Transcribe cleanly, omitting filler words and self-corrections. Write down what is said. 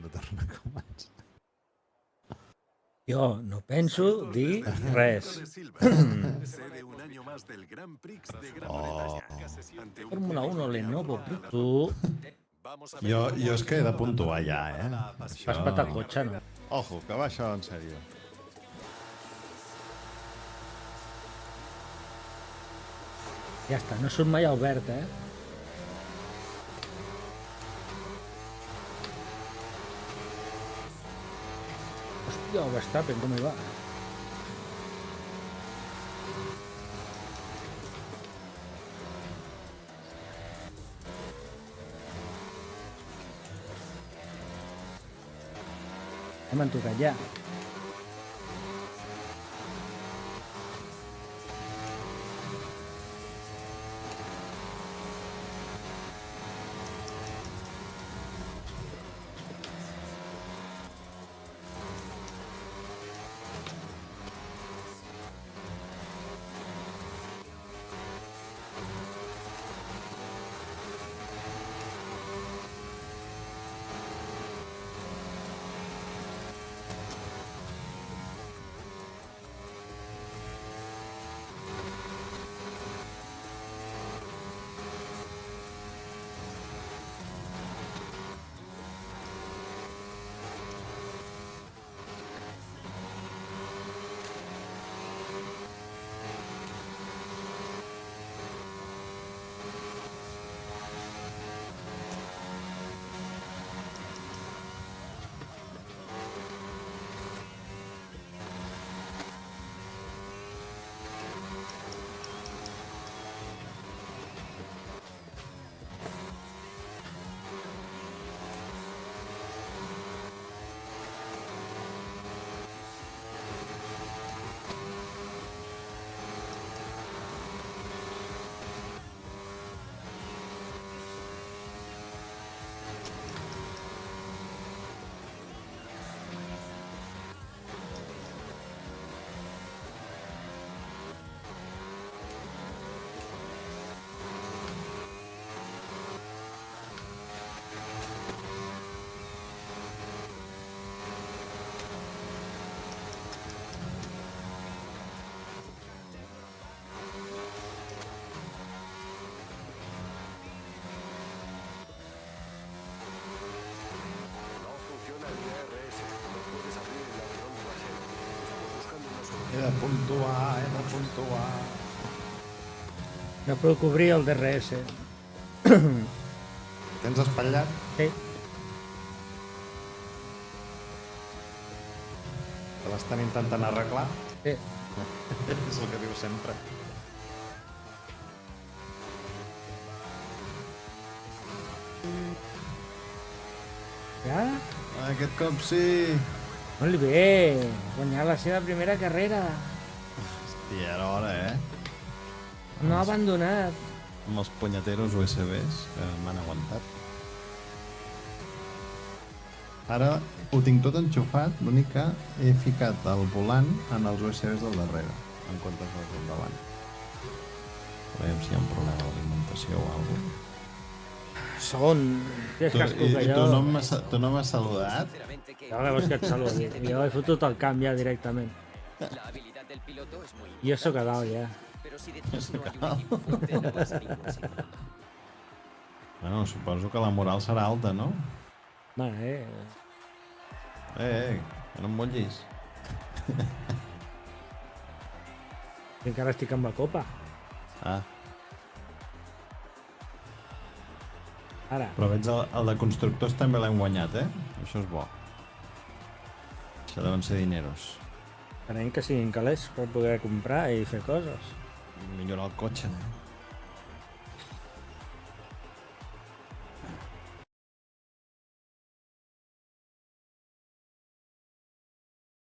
sempre torna a començar. Jo no penso dir res. Fórmula 1 Lenovo Plus. Jo és que he de puntuar ja, Vas patar el cotxe, no? Ojo, que va això en sèrio. Ja està, no surt mai Albert, Hòstia, el Verstappen, com hi va? Hem entocat ja. He de puntuar. No puc cobrir el DRS. Tens espatllat? Sí. Te l'estan intentant arreglar? Sí. És el que diu sempre. Ja? Aquest cop sí. Molt bé. Guanyar la seva primera carrera. Hòstia, era hora, No ha abandonat. Amb els punyeteros USBs que m'han aguantat. Ara ho tinc tot enxufat, l'únic que he ficat el volant en els USBs del darrere, en comptes dels del davant. Veiem si hi ha un problema d'alimentació o alguna cosa. Segon. És que escolta, I jo... tu no m'has saludat? Ja veus que et saludi. Jo he fotut el camp ja directament. Jo sóc a dalt ja. Bueno, suposo que la moral serà alta, no? Va, Que no em motllis. encara estic amb la copa. Ah, Ara. però veig el de constructors també l'hem guanyat, Això és bo. Això deuen ser dineros. Esperem que siguin calés per poder comprar i fer coses. Millorar el cotxe.